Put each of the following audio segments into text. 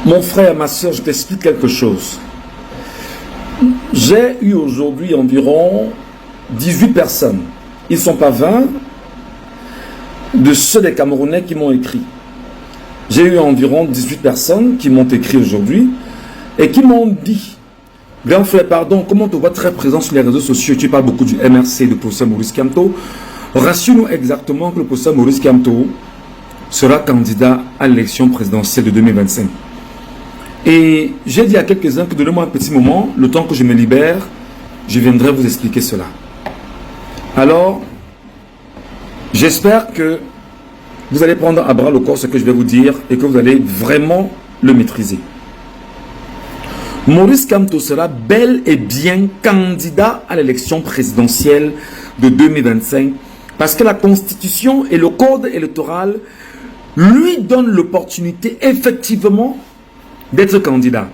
Mon frère, ma soeur, je t'explique quelque chose. J'ai eu aujourd'hui environ 18 personnes. Ils ne sont pas 20 de ceux des Camerounais qui m'ont écrit. J'ai eu environ 18 personnes qui m'ont écrit aujourd'hui et qui m'ont dit: grand frère, pardon, comment on te voit très présent sur les réseaux sociaux, tu parles beaucoup du MRC, du professeur Maurice Kamto. Rassure-nous exactement que le professeur Maurice Kamto sera candidat à l'élection présidentielle de 2025. Et j'ai dit à quelques-uns que donnez-moi un petit moment, le temps que je me libère, je viendrai vous expliquer cela. Alors, j'espère que vous allez prendre à bras le corps ce que je vais vous dire et que vous allez vraiment le maîtriser. Maurice Kamto sera bel et bien candidat à l'élection présidentielle de 2025 parce que la Constitution et le Code électoral lui donnent l'opportunité effectivement d'être candidat.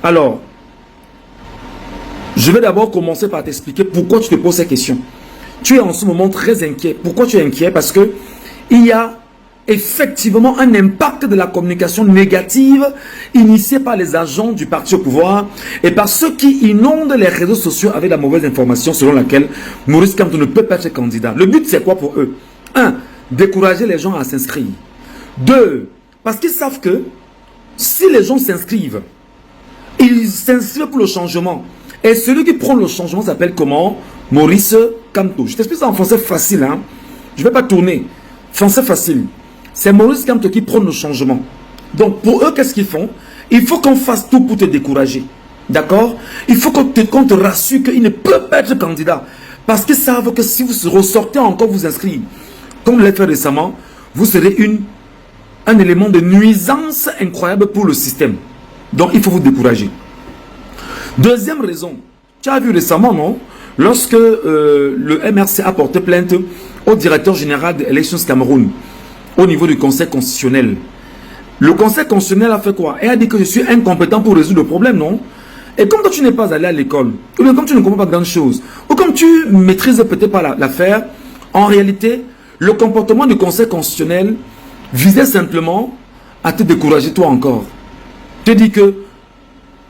Alors, je vais d'abord commencer par t'expliquer pourquoi tu te poses ces questions. Tu es en ce moment très inquiet. Pourquoi tu es inquiet? Parce que il y a effectivement un impact de la communication négative initiée par les agents du parti au pouvoir et par ceux qui inondent les réseaux sociaux avec la mauvaise information selon laquelle Maurice Kamto ne peut pas être candidat. Le but, c'est quoi pour eux? 1. Décourager les gens à s'inscrire. 2. Parce qu'ils savent que si les gens s'inscrivent, ils s'inscrivent pour le changement. Et celui qui prend le changement s'appelle comment? Maurice Kamto. Je t'explique ça en français facile. Hein? Je ne vais pas tourner. Français facile. C'est Maurice Kamto qui prend le changement. Donc pour eux, qu'est-ce qu'ils font? Il faut qu'on fasse tout pour te décourager. D'accord? Il faut qu'on te rassure qu'il ne peut pas être candidat. Parce qu'ils savent que si vous ressortez encore vous inscrire, comme je l'ai fait récemment, vous serez un élément de nuisance incroyable pour le système. Donc il faut vous décourager. Deuxième raison, tu as vu récemment, non? Lorsque le MRC a porté plainte au directeur général de Elections Cameroun, au niveau du Conseil constitutionnel. Le Conseil constitutionnel a fait quoi? Il a dit que je suis incompétent pour résoudre le problème, non? Et comme toi tu n'es pas allé à l'école, ou bien comme tu ne comprends pas grand chose, ou comme tu maîtrises peut-être pas l'affaire, en réalité, le comportement du Conseil constitutionnel visait simplement à te décourager toi encore. Te dit que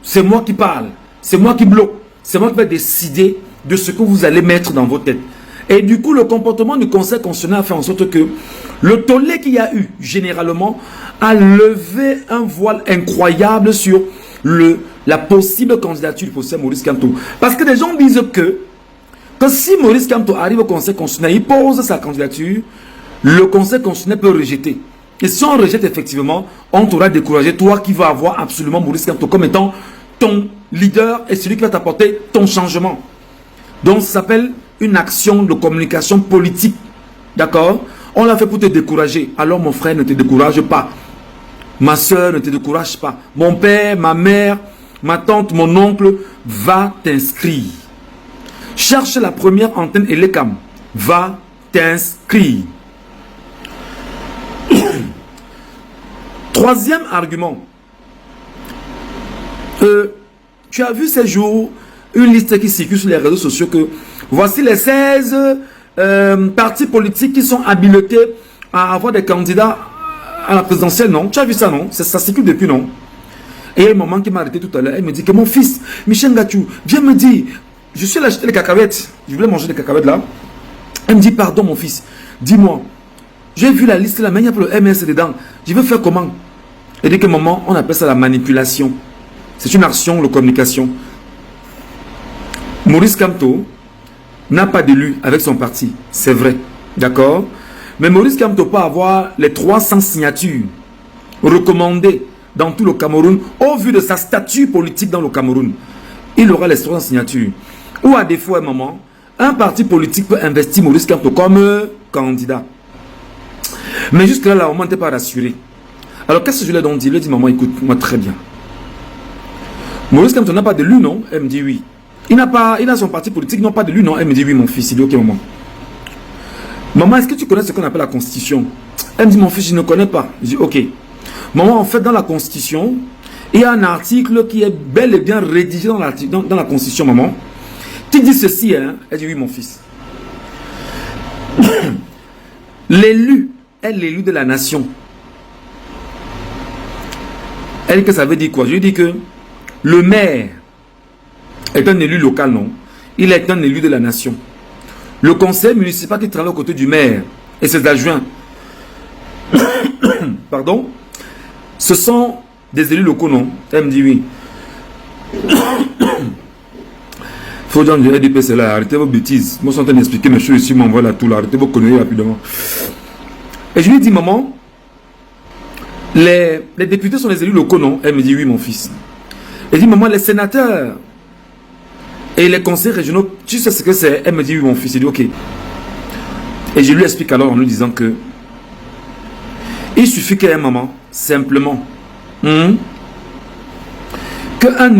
c'est moi qui parle, c'est moi qui bloque, c'est moi qui vais décider de ce que vous allez mettre dans vos têtes. Et du coup, le comportement du Conseil constitutionnel a fait en sorte que le tollé qu'il y a eu, généralement, a levé un voile incroyable sur la possible candidature du professeur Maurice Kamto. Parce que les gens disent que si Maurice Kamto arrive au Conseil constitutionnel, il pose sa candidature, le Conseil constitutionnel peut rejeter. Et si on rejette effectivement, on t'aura découragé, toi qui vas avoir absolument Maurice Kamto comme étant ton leader et celui qui va t'apporter ton changement. Donc ça s'appelle une action de communication politique. D'accord? On l'a fait pour te décourager. Alors mon frère, ne te décourage pas. Ma soeur, ne te décourage pas. Mon père, ma mère, ma tante, mon oncle, va t'inscrire. Cherche la première antenne Elecam. Va t'inscrire. Troisième argument. Tu as vu ces jours une liste qui circule sur les réseaux sociaux que voici les 16 partis politiques qui sont habilités à avoir des candidats à la présidentielle, non? Tu as vu ça, non? Ça circule depuis, non? Et il y a un moment qui m'a arrêté tout à l'heure, il me dit que mon fils, Michel Gachou, viens me dire, je suis allé acheter les cacahuètes, je voulais manger des cacahuètes là. Il me dit, pardon mon fils, dis-moi, j'ai vu la liste là, mais il y a pour le MS dedans, je veux faire comment? Il dit que maman, on appelle ça la manipulation. C'est une action de communication. Maurice Kamto n'a pas d'élu avec son parti, c'est vrai, d'accord? Mais Maurice Kamto peut avoir les 300 signatures recommandées dans tout le Cameroun au vu de sa statut politique dans le Cameroun. Il aura les 300 signatures. Ou à défaut, à un moment, un parti politique peut investir Maurice Kamto comme candidat. Mais jusque-là, la maman n'était pas rassurée. Alors qu'est-ce que je lui ai donc dit? Je lui ai dit, maman, écoute-moi très bien. Maurice Kamto n'a pas d'élu, non? Elle me dit oui. Il a son parti politique, non pas de lui, non. Elle me dit oui, mon fils. Il dit ok, maman. Maman, est-ce que tu connais ce qu'on appelle la Constitution? Elle me dit, mon fils, je ne connais pas. Je dis ok. Maman, en fait, dans la Constitution, il y a un article qui est bel et bien rédigé dans la Constitution, maman. Tu dis ceci, hein? Elle dit oui, mon fils. L'élu est l'élu de la nation. Elle dit que ça veut dire quoi? Je lui dis que le maire est un élu local, non? Il est un élu de la nation. Le conseil municipal qui travaille aux côtés du maire et ses adjoints, pardon, ce sont des élus locaux, non? Elle me dit oui. Faut dire que RDP c'est là, arrêtez vos bêtises. Moi je suis en train d'expliquer mes choses ici, m'envoie là tout là, arrêtez vos conneries rapidement. Et je lui dis, maman, les députés sont les élus locaux, non? Elle me dit oui, mon fils. Elle dit, maman, les sénateurs et les conseils régionaux, tu sais ce que c'est? Elle me dit oui, mon fils. Il dit ok. Et je lui explique alors en lui disant que il suffit qu'un maman, simplement, qu'un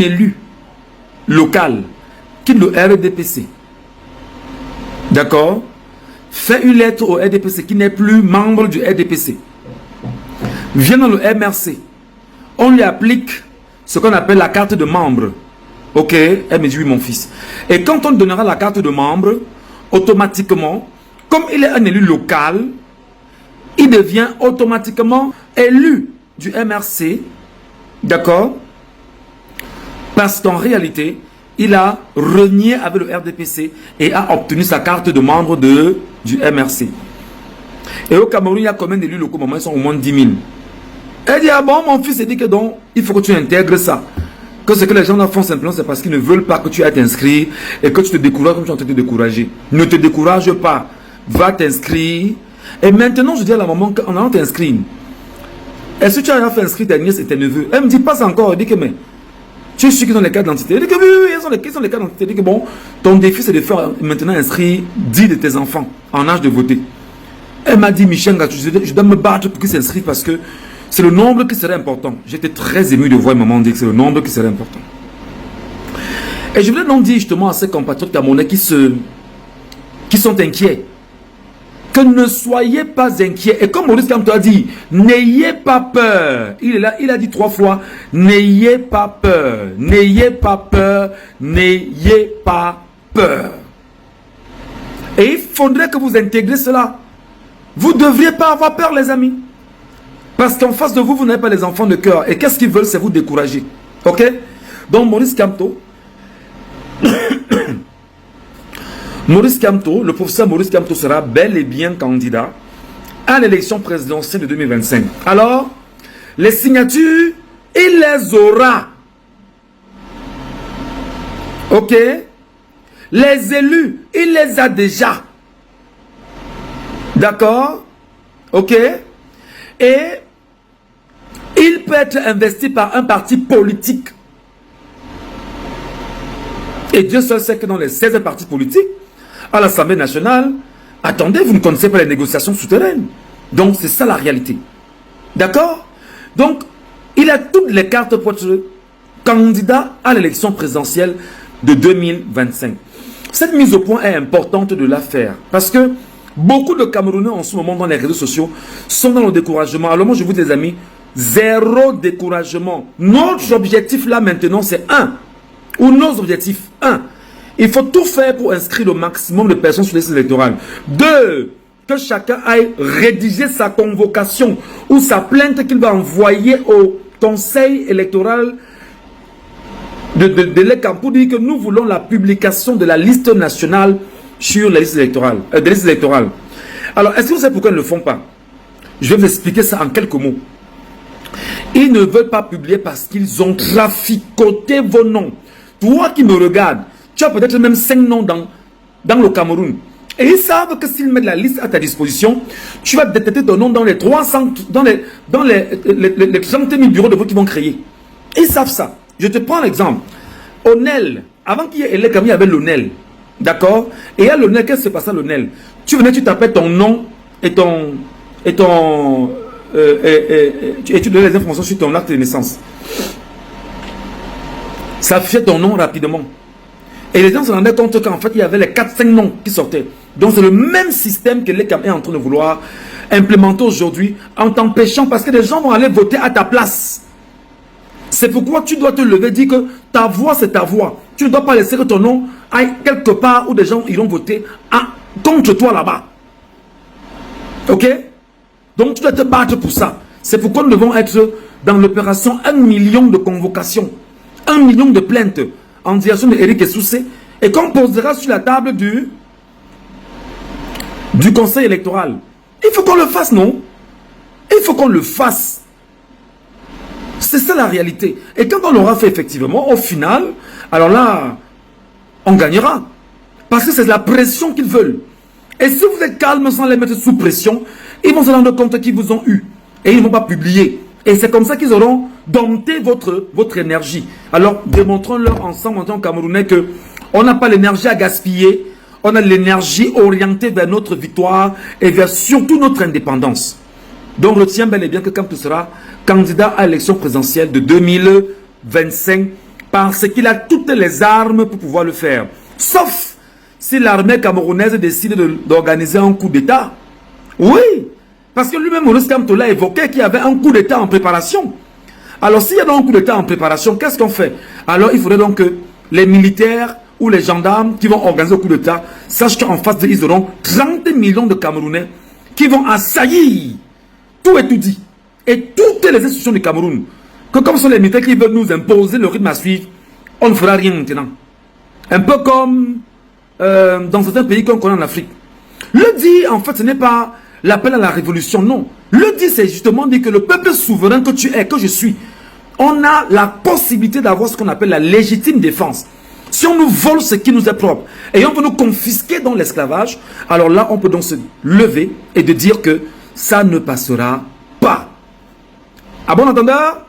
élu local quitte le RDPC, d'accord, fait une lettre au RDPC qui n'est plus membre du RDPC, vient dans le MRC, on lui applique ce qu'on appelle la carte de membre. Ok, elle me dit oui mon fils. Et quand on donnera la carte de membre, automatiquement, comme il est un élu local, il devient automatiquement élu du MRC, d'accord, parce qu'en réalité, il a renié avec le RDPC et a obtenu sa carte de membre du MRC. Et au Cameroun, il y a combien d'élus locaux? Maman, ils sont au moins 10 000. Elle dit, ah bon, mon fils, il dit que donc, il faut que tu intègres ça. Que ce que les gens font simplement, c'est parce qu'ils ne veulent pas que tu ailles t'inscrire et que tu te décourages comme tu es en train de te décourager. Ne te décourage pas. Va t'inscrire. Et maintenant, je dis à la maman qu'en allant t'inscrire, est-ce que tu as fait inscrire tes nièces et tes neveux? Elle me dit pas encore. Elle dit que mais tu es sûr qu'ils ont les cartes d'identité? Elle dit que oui, ils ont les cartes d'identité. Elle dit que bon, ton défi c'est de faire maintenant inscrire 10 de tes enfants en âge de voter. Elle m'a dit, Michel, je dois me battre pour qu'ils s'inscrivent parce que c'est le nombre qui serait important. J'étais très ému de voir maman dire que c'est le nombre qui serait important. Et je voulais donc dire justement à ces compatriotes camerounais qui sont inquiets, que ne soyez pas inquiets. Et comme Maurice Kamto a dit, n'ayez pas peur. Il est là, il a dit 3 fois, n'ayez pas peur, n'ayez pas peur, n'ayez pas peur. Et il faudrait que vous intégrez cela. Vous ne devriez pas avoir peur, les amis. Parce qu'en face de vous, vous n'avez pas les enfants de cœur. Et qu'est-ce qu'ils veulent, c'est vous décourager. Ok? Donc Maurice Kamto, le professeur Maurice Kamto sera bel et bien candidat à l'élection présidentielle de 2025. Alors, les signatures, il les aura. Ok? Les élus, il les a déjà. D'accord? Ok? Et il peut être investi par un parti politique. Et Dieu seul sait que dans les 16 partis politiques, à l'Assemblée nationale, attendez, vous ne connaissez pas les négociations souterraines. Donc, c'est ça la réalité. D'accord? Donc, il a toutes les cartes pour être candidat à l'élection présidentielle de 2025. Cette mise au point est importante de la faire parce que beaucoup de Camerounais en ce moment dans les réseaux sociaux sont dans le découragement. Alors moi je vous dis les amis, zéro découragement. Notre objectif là maintenant c'est nos objectifs, il faut tout faire pour inscrire le maximum de personnes sur les listes électorales. 2, que chacun aille rédiger sa convocation ou sa plainte qu'il va envoyer au conseil électoral de l'ECAM pour dire que nous voulons la publication de la liste nationale sur la liste électorale, des listes électorales. Alors, est-ce que vous savez pourquoi ils ne le font pas? Je vais vous expliquer ça en quelques mots. Ils ne veulent pas publier parce qu'ils ont traficoté vos noms. Toi qui me regardes, tu as peut-être même 5 noms dans le Cameroun. Et ils savent que s'ils mettent la liste à ta disposition, tu vas détecter ton nom dans les 300, dans les 30 000 bureaux de vote qu'ils vont créer. Ils savent ça. Je te prends l'exemple. Onel, avant qu'il y ait Eleka, il y avait l'Onel. D'accord? Et à l'Onel, qu'est-ce qui se passe à l'Onel? Tu venais, tu tapais ton nom et tu donnais les informations sur ton acte de naissance. Ça affichait ton nom rapidement. Et les gens se rendaient compte qu'en fait, il y avait les 4-5 noms qui sortaient. Donc, c'est le même système que l'ECAM est en train de vouloir implémenter aujourd'hui en t'empêchant parce que les gens vont aller voter à ta place. C'est pourquoi tu dois te lever et dire que ta voix, c'est ta voix. Tu ne dois pas laisser que ton nom aille quelque part où des gens iront voter contre toi là-bas. Ok? Donc, tu dois te battre pour ça. C'est pourquoi nous devons être dans l'opération 1 million de convocations, 1 million de plaintes en direction de Éric Essoussé et qu'on posera sur la table du conseil électoral. Il faut qu'on le fasse, non? Il faut qu'on le fasse. C'est ça la réalité. Et quand on l'aura fait effectivement, au final, alors là, on gagnera. Parce que c'est la pression qu'ils veulent. Et si vous êtes calme sans les mettre sous pression, ils vont se rendre compte qu'ils vous ont eu. Et ils ne vont pas publier. Et c'est comme ça qu'ils auront dompté votre énergie. Alors, démontrons-leur ensemble en tant que Camerounais qu'on n'a pas l'énergie à gaspiller. On a l'énergie orientée vers notre victoire et vers surtout notre indépendance. Donc, retiens bel et bien que quand tu seras candidat à l'élection présidentielle de 2025, parce qu'il a toutes les armes pour pouvoir le faire. Sauf si l'armée camerounaise décide d'organiser un coup d'État. Oui, parce que lui-même, Maurice Kamto l'a évoqué qu'il y avait un coup d'État en préparation. Alors, s'il y a donc un coup d'État en préparation, qu'est-ce qu'on fait? Alors, il faudrait donc que les militaires ou les gendarmes qui vont organiser le coup d'État sachent qu'en face d'eux, ils auront 30 millions de Camerounais qui vont assaillir tout et tout dit. Et toutes les institutions du Cameroun, que comme sont les militaires qui veulent nous imposer le rythme à suivre, on ne fera rien maintenant. Un peu comme dans certains pays qu'on connaît en Afrique. Le dit, en fait, ce n'est pas l'appel à la révolution, non. Le dit, c'est justement dire que le peuple souverain que tu es, que je suis, on a la possibilité d'avoir ce qu'on appelle la légitime défense. Si on nous vole ce qui nous est propre et on veut nous confisquer dans l'esclavage, alors là, on peut donc se lever et de dire que ça ne passera pas. À bon entendeur?